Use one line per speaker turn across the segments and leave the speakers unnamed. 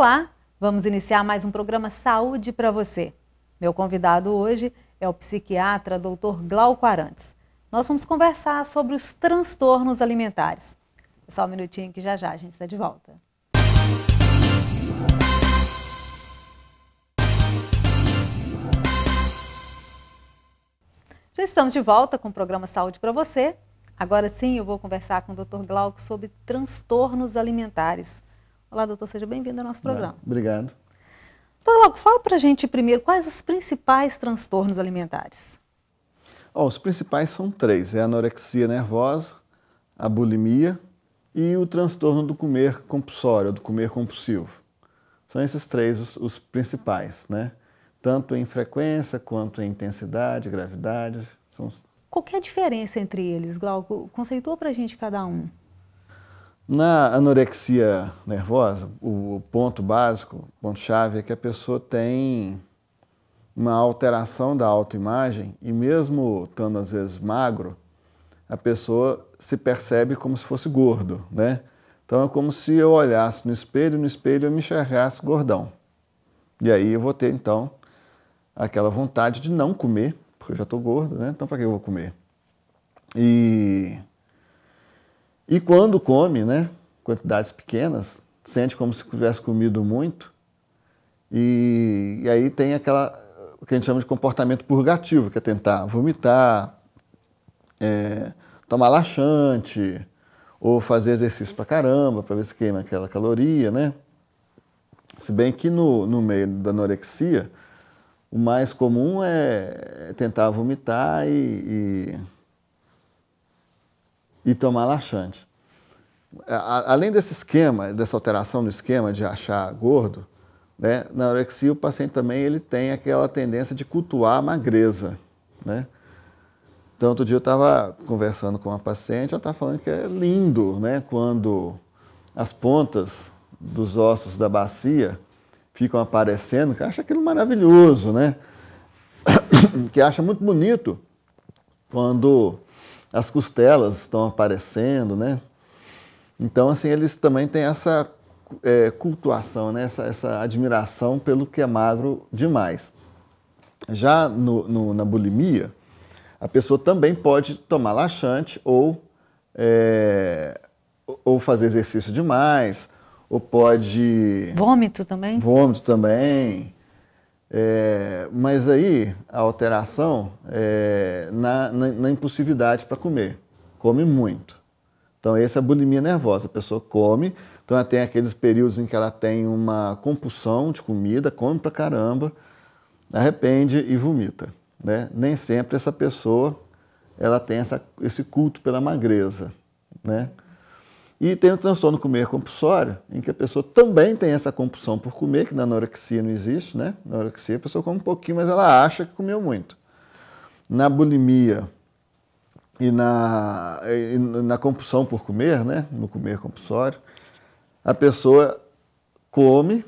Olá, vamos iniciar mais um programa Saúde para você. Meu convidado hoje é o psiquiatra Dr. Glauco Arantes. Nós vamos conversar sobre os transtornos alimentares. É só um minutinho que já a gente está de volta. Já estamos de volta com o programa Saúde para você. Agora sim eu vou conversar com o Dr. Glauco sobre transtornos alimentares. Olá, doutor, seja bem-vindo ao nosso programa.
Obrigado.
Doutor Glauco, fala para a gente primeiro quais os principais transtornos alimentares.
Os principais são três, é a anorexia nervosa, a bulimia e o transtorno do comer compulsório, do comer compulsivo. São esses três os principais, né? Tanto em frequência quanto em intensidade, gravidade.
Qual que é a diferença entre eles, Glauco? Conceitua para a gente cada um.
Na anorexia nervosa, o ponto básico, o ponto-chave é que a pessoa tem uma alteração da autoimagem e mesmo estando às vezes magro, a pessoa se percebe como se fosse gordo, né? Então é como se eu olhasse no espelho eu me enxergasse gordão. E aí eu vou ter então aquela vontade de não comer, porque eu já estou gordo, né? Então para que eu vou comer? E quando come, né, quantidades pequenas, sente como se tivesse comido muito, e aí tem o que a gente chama de comportamento purgativo, que é tentar vomitar, tomar laxante, ou fazer exercício pra caramba, para ver se queima aquela caloria, né? Se bem que no meio da anorexia, o mais comum é tentar vomitar e tomar laxante. Além desse esquema, dessa alteração no esquema de achar gordo, né, na anorexia o paciente também ele tem aquela tendência de cultuar a magreza, né? Então, outro dia eu estava conversando com uma paciente, ela estava falando que é lindo, né, quando as pontas dos ossos da bacia ficam aparecendo, que acha aquilo maravilhoso, né? Que acha muito bonito quando as costelas estão aparecendo, né? Então, assim, eles também têm essa cultuação, né? essa admiração pelo que é magro demais. Já na bulimia, a pessoa também pode tomar laxante ou fazer exercício demais, ou pode...
Vômito também?
Vômito também. Mas aí a alteração é na impulsividade para comer. Come muito. Então essa é a bulimia nervosa. A pessoa come, então ela tem aqueles períodos em que ela tem uma compulsão de comida, come pra caramba, arrepende e vomita, né? Nem sempre essa pessoa ela tem esse culto pela magreza, né? E tem o transtorno comer compulsório, em que a pessoa também tem essa compulsão por comer, que na anorexia não existe, né? Na anorexia a pessoa come um pouquinho, mas ela acha que comeu muito. Na bulimia e na compulsão por comer, né? No comer compulsório, a pessoa come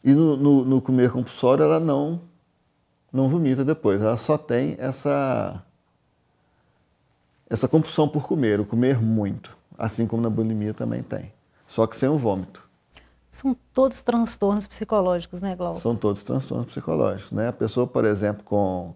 e no comer compulsório ela não vomita depois, ela só tem essa compulsão por comer, o comer muito, assim como na bulimia também tem, só que sem o vômito.
São todos transtornos psicológicos, né, Glauco?
São todos transtornos psicológicos, né? A pessoa, por exemplo,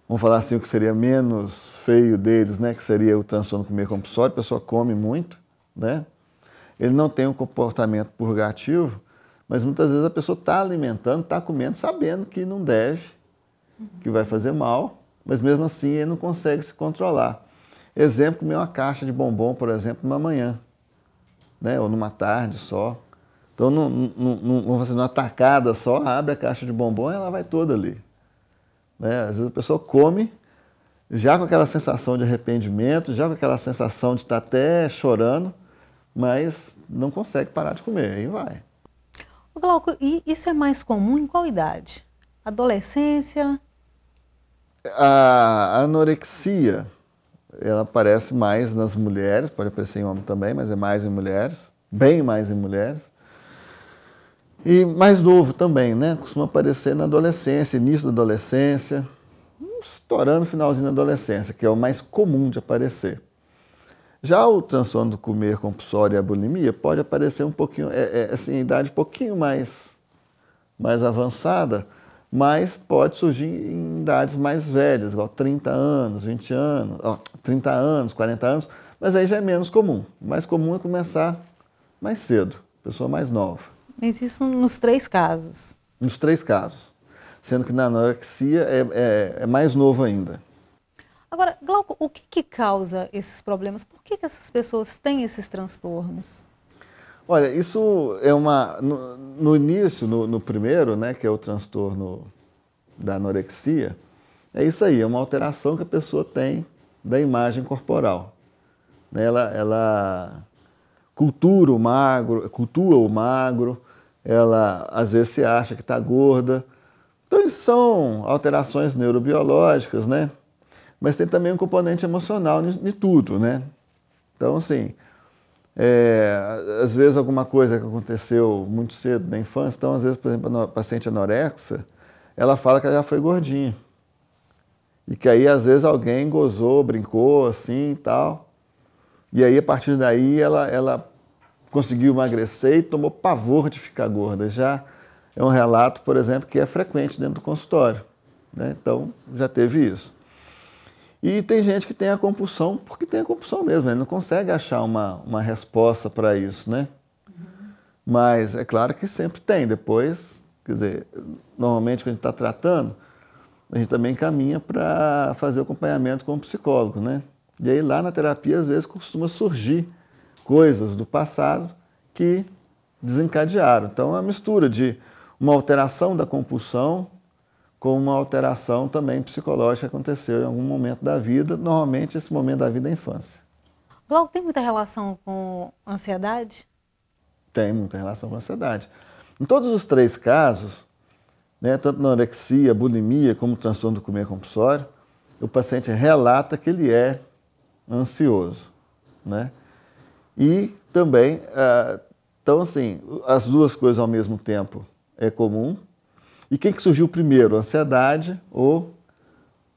vamos falar assim, o que seria menos feio deles, né? Que seria o transtorno comer compulsório, a pessoa come muito, né? Ele não tem um comportamento purgativo, mas muitas vezes a pessoa está alimentando, está comendo, sabendo que não deve, que vai fazer mal, mas mesmo assim ele não consegue se controlar. Exemplo, comer uma caixa de bombom, por exemplo, numa manhã, né? Ou numa tarde só. Então, vamos fazer uma tacada só, abre a caixa de bombom e ela vai toda ali, né? Às vezes a pessoa come já com aquela sensação de arrependimento, já com aquela sensação de estar até chorando, mas não consegue parar de comer, aí vai.
Glauco, e isso é mais comum em qual idade? Adolescência?
A anorexia, ela aparece mais nas mulheres, pode aparecer em homem também, mas é mais em mulheres, bem mais em mulheres. E mais novo também, né? Costuma aparecer na adolescência, início da adolescência, estourando finalzinho da adolescência, que é o mais comum de aparecer. Já o transtorno do comer compulsório e a bulimia pode aparecer um pouquinho, assim, em idade um pouquinho mais avançada, mas pode surgir em idades mais velhas, igual 30 anos, 20 anos, 30 anos, 40 anos, mas aí já é menos comum. O mais comum é começar mais cedo, pessoa mais nova.
Mas isso nos 3 casos.
Nos 3 casos, sendo que na anorexia é mais novo ainda.
Agora, Glauco, o que causa esses problemas? Por que essas pessoas têm esses transtornos?
Olha, isso é no início, no primeiro, né, que é o transtorno da anorexia, é isso aí, é uma alteração que a pessoa tem da imagem corporal. Ela cultua o magro, ela às vezes se acha que está gorda. Então, isso são alterações neurobiológicas, né? Mas tem também um componente emocional em tudo, né? Então, assim, às vezes alguma coisa que aconteceu muito cedo na infância, então, às vezes, por exemplo, a paciente anorexa, ela fala que ela já foi gordinha. E que aí, às vezes, alguém gozou, brincou, assim e tal. E aí, a partir daí, ela conseguiu emagrecer e tomou pavor de ficar gorda. Já é um relato, por exemplo, que é frequente dentro do consultório, né? Então, já teve isso. E tem gente que tem a compulsão, porque tem a compulsão mesmo, ele não consegue achar uma resposta para isso, né? Mas é claro que sempre tem. Depois, quer dizer, normalmente quando a gente está tratando, a gente também caminha para fazer o acompanhamento com o psicólogo, né? E aí lá na terapia, às vezes, costuma surgir coisas do passado que desencadearam. Então, é uma mistura de uma alteração da compulsão com uma alteração também psicológica que aconteceu em algum momento da vida. Normalmente, esse momento da vida é a infância.
Glauco, tem muita relação com ansiedade?
Tem muita relação com a ansiedade. Em todos os 3 casos, né, tanto na anorexia, bulimia, como transtorno do comer compulsório, o paciente relata que ele é ansioso, né? E também, então assim, as duas coisas ao mesmo tempo é comum. E quem que surgiu primeiro, a ansiedade ou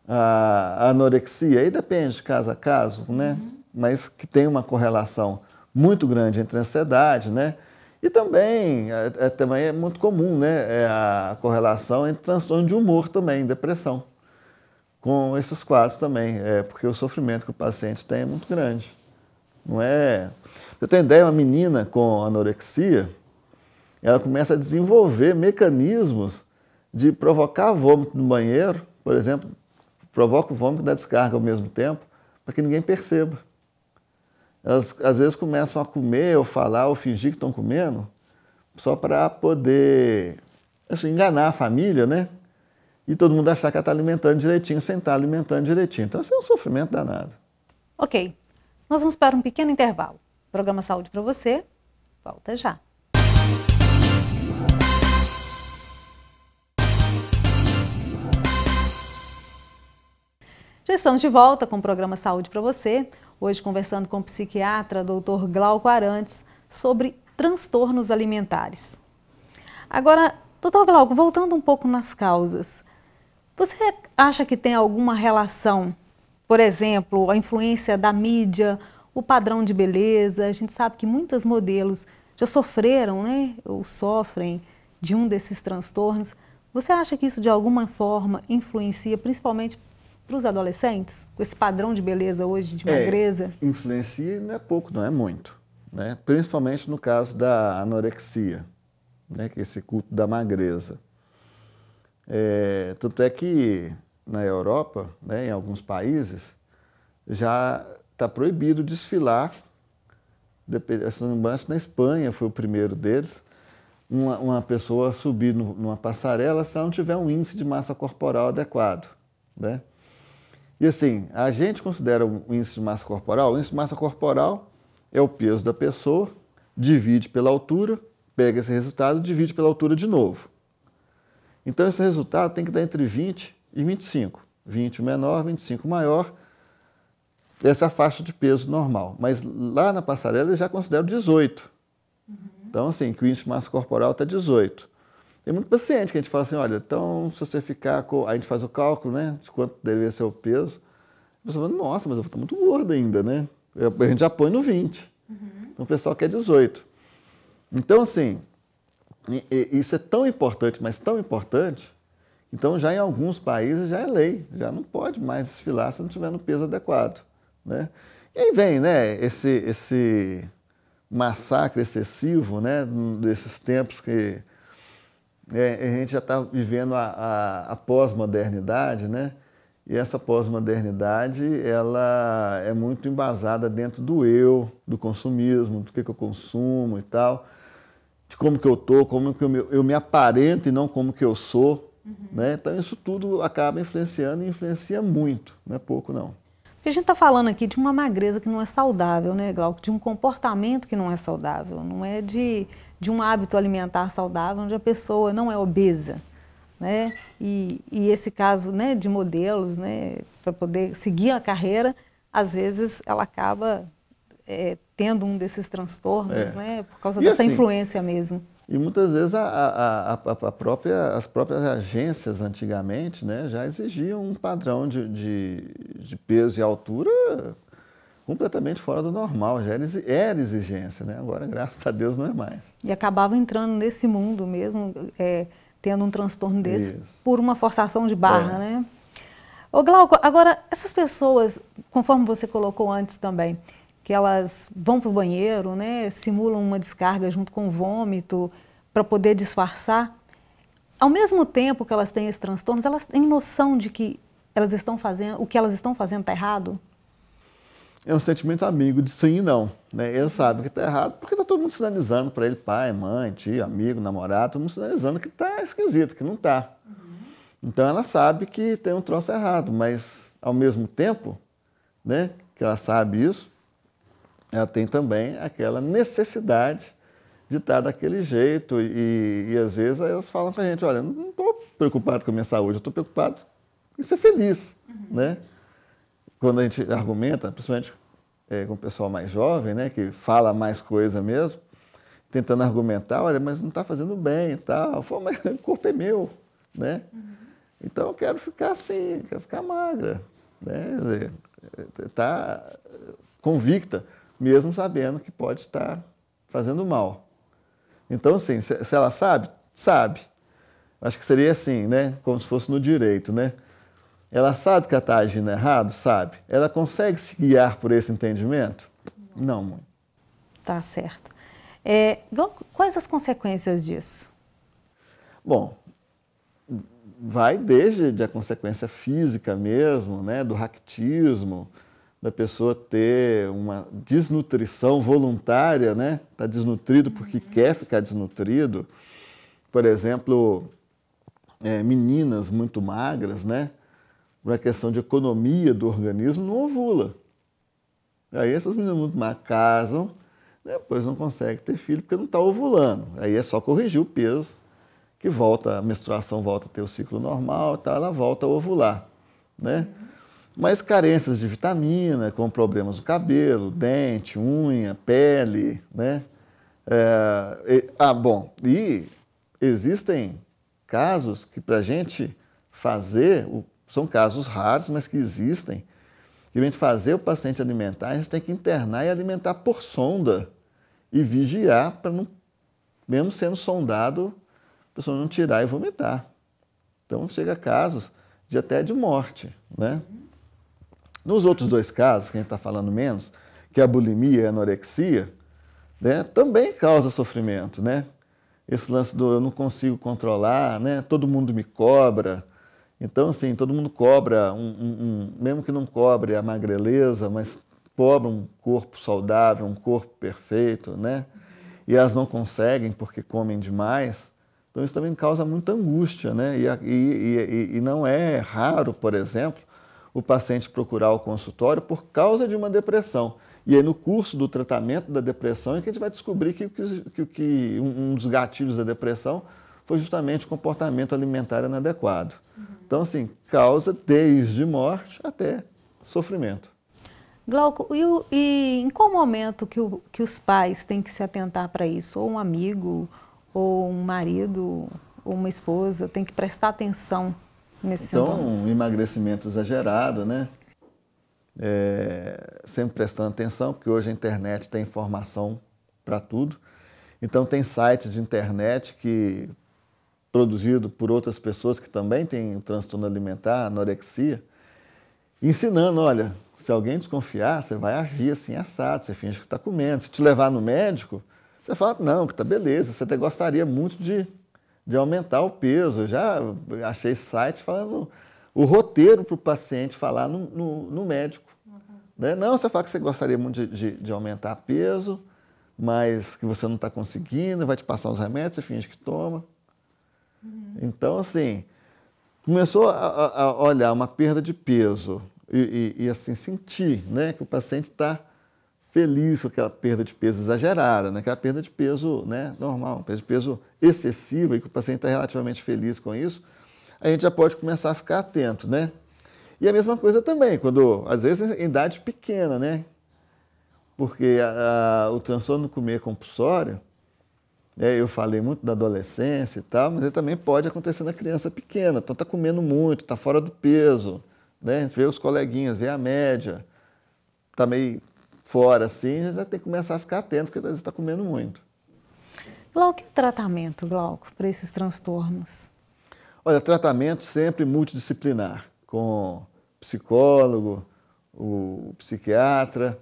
a anorexia? Aí depende de caso a caso, né? Mas que tem uma correlação muito grande entre a ansiedade, né? E também, também é muito comum, né? A correlação entre transtorno de humor também, depressão. Com esses quadros também, porque o sofrimento que o paciente tem é muito grande. Não é... Eu tenho ideia, uma menina com anorexia, ela começa a desenvolver mecanismos de provocar vômito no banheiro, por exemplo, provoca o vômito e dá descarga ao mesmo tempo, para que ninguém perceba. Elas, às vezes, começam a comer, ou falar, ou fingir que estão comendo, só para poder, assim, enganar a família, né? E todo mundo achar que ela está alimentando direitinho, sem estar alimentando direitinho. Então, isso é um sofrimento danado.
Ok, nós vamos para um pequeno intervalo. Programa Saúde para você, volta já. Já estamos de volta com o programa Saúde para você, hoje conversando com o psiquiatra Dr. Glauco Arantes sobre transtornos alimentares. Agora, Dr. Glauco, voltando um pouco nas causas, você acha que tem alguma relação, por exemplo, a influência da mídia, o padrão de beleza? A gente sabe que muitos modelos já sofreram, né, ou sofrem de um desses transtornos. Você acha que isso de alguma forma influencia, principalmente para os adolescentes, com esse padrão de beleza hoje, de magreza?
Influencia não é pouco, não é muito, né? Principalmente no caso da anorexia, né? Que é esse culto da magreza. Tanto é que na Europa, né, em alguns países, já está proibido desfilar, se não me engano, na Espanha foi o primeiro deles, uma pessoa subir numa passarela se ela não tiver um índice de massa corporal adequado, né? E assim, a gente considera o índice de massa corporal, o índice de massa corporal é o peso da pessoa, divide pela altura, pega esse resultado e divide pela altura de novo. Então esse resultado tem que dar entre 20 e 25. 20 menor, 25 maior, essa é a faixa de peso normal. Mas lá na passarela eles já consideram 18. Então assim, que o índice de massa corporal está 18. Tem muito paciente que a gente fala assim, olha, então se você ficar com... A gente faz o cálculo, né, de quanto deveria ser o peso. A pessoa fala, nossa, mas eu estou muito gorda ainda, né? A gente já põe no 20. Então o pessoal quer 18. Então, assim, isso é tão importante, mas tão importante, então já em alguns países já é lei, já não pode mais desfilar se não tiver no peso adequado, né? E aí vem, né, esse massacre excessivo, né, desses tempos que a gente já está vivendo a pós-modernidade, né? E essa pós-modernidade, ela é muito embasada dentro do eu, do consumismo, do que eu consumo e tal, de como que eu tô, como que eu me aparento e não como que eu sou, né? Então isso tudo acaba influenciando e influencia muito, não é pouco não.
Porque a gente está falando aqui de uma magreza que não é saudável, né, Glauco? De um comportamento que não é saudável, não é de um hábito alimentar saudável, onde a pessoa não é obesa, né? E esse caso, né, de modelos, né, para poder seguir a carreira, às vezes ela acaba tendo um desses transtornos, né, por causa dessa
assim,
influência mesmo.
E muitas vezes as próprias agências antigamente, né, já exigiam um padrão de peso e altura completamente fora do normal, já era exigência, né? Agora, graças a Deus, não é mais.
E acabava entrando nesse mundo mesmo, tendo um transtorno desse por uma forçação de barra, né? Ô Glauco, agora, essas pessoas, conforme você colocou antes também, que elas vão para o banheiro, né, simulam uma descarga junto com o vômito para poder disfarçar, ao mesmo tempo que elas têm esses transtornos, elas têm noção de que elas estão fazendo, o que elas estão fazendo está errado?
É um sentimento amigo de sim e não, né? Ele sabe que está errado porque está todo mundo sinalizando para ele, pai, mãe, tio, amigo, namorado, todo mundo sinalizando que está esquisito, que não está. Então ela sabe que tem um troço errado, mas ao mesmo tempo, né, que ela sabe isso, ela tem também aquela necessidade de estar daquele jeito e às vezes elas falam para a gente, olha, não estou preocupado com a minha saúde, eu estou preocupado em ser feliz, né? Quando a gente argumenta, principalmente com o pessoal mais jovem, né, que fala mais coisa mesmo, tentando argumentar, olha, mas não está fazendo bem e tal. Eu falo, mas o corpo é meu, né? Então eu quero ficar assim, quero ficar magra, né? Quer dizer, tá convicta, mesmo sabendo que pode estar fazendo mal. Então, assim, se ela sabe, sabe. Acho que seria assim, né, como se fosse no direito, né? Ela sabe que ela está agindo errado? Sabe. Ela consegue se guiar por esse entendimento? Não, mãe.
Tá certo. Quais as consequências disso?
Bom, vai desde a consequência física mesmo, né, do raquitismo, da pessoa ter uma desnutrição voluntária, né, tá desnutrido porque quer ficar desnutrido. Por exemplo, meninas muito magras, né, por uma questão de economia do organismo, não ovula. Aí essas meninas muito magras casam, depois não conseguem ter filho porque não está ovulando. Aí é só corrigir o peso, que volta, a menstruação volta a ter o ciclo normal, tá, ela volta a ovular, né? Mas carências de vitamina, como problemas do cabelo, dente, unha, pele, né? Bom, e existem casos que para a gente fazer, são casos raros, mas que existem, que a gente fazer o paciente alimentar, a gente tem que internar e alimentar por sonda e vigiar para não, mesmo sendo sondado, a pessoa não tirar e vomitar. Então chega a casos até de morte, né? Nos outros dois casos, que a gente está falando menos, que é a bulimia e a anorexia, né, também causa sofrimento, né? Esse lance do eu não consigo controlar, né? Todo mundo me cobra. Então, assim, todo mundo cobra, mesmo que não cobre a magreleza, mas cobra um corpo saudável, um corpo perfeito, né? E elas não conseguem porque comem demais. Então, isso também causa muita angústia, né? E não é raro, por exemplo, o paciente procurar o consultório por causa de uma depressão. E aí, no curso do tratamento da depressão, é que a gente vai descobrir que um dos gatilhos da depressão foi justamente o comportamento alimentar inadequado. Então, assim, causa desde morte até sofrimento.
Glauco, e em qual momento que os pais têm que se atentar para isso? Ou um amigo, ou um marido, ou uma esposa, tem que prestar atenção nesses sintomas?
Então, um emagrecimento exagerado, né? sempre prestando atenção, porque hoje a internet tem informação para tudo. Então tem sites de internet produzido por outras pessoas que também têm um transtorno alimentar, anorexia, ensinando, olha, se alguém desconfiar, você vai agir assim assado, você finge que está comendo. Se te levar no médico, você fala, não, que tá beleza, você até gostaria muito de aumentar o peso. Eu já achei sites falando o roteiro para o paciente falar no médico. Né? Não, você fala que você gostaria muito de aumentar peso, mas que você não está conseguindo, vai te passar uns remédios, você finge que toma. Então, assim, começou a olhar uma perda de peso e assim, sentir, né, que o paciente está feliz com aquela perda de peso exagerada, né, aquela perda de peso, né, normal, perda de peso excessiva e que o paciente está relativamente feliz com isso, a gente já pode começar a ficar atento, né? E a mesma coisa também, quando, às vezes, em idade pequena, né? Porque o transtorno do comer compulsório, eu falei muito da adolescência e tal, mas ele também pode acontecer na criança pequena. Então está comendo muito, está fora do peso, né? A gente vê os coleguinhas, vê a média, está meio fora assim, já tem que começar a ficar atento, porque às vezes está comendo muito.
Glauco, e o tratamento, Glauco, para esses transtornos?
Olha, tratamento sempre multidisciplinar, com psicólogo, o psiquiatra,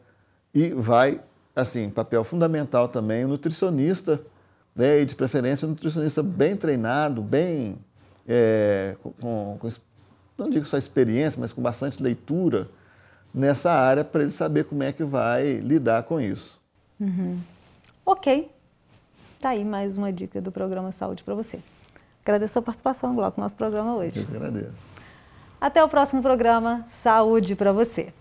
e vai, assim, papel fundamental também o nutricionista, né, e de preferência um nutricionista bem treinado, bem, não digo só experiência, mas com bastante leitura nessa área para ele saber como é que vai lidar com isso.
Ok, tá aí mais uma dica do programa Saúde para você. Agradeço a participação, Glauco, no nosso programa hoje.
Eu que agradeço.
Até o próximo programa Saúde para você.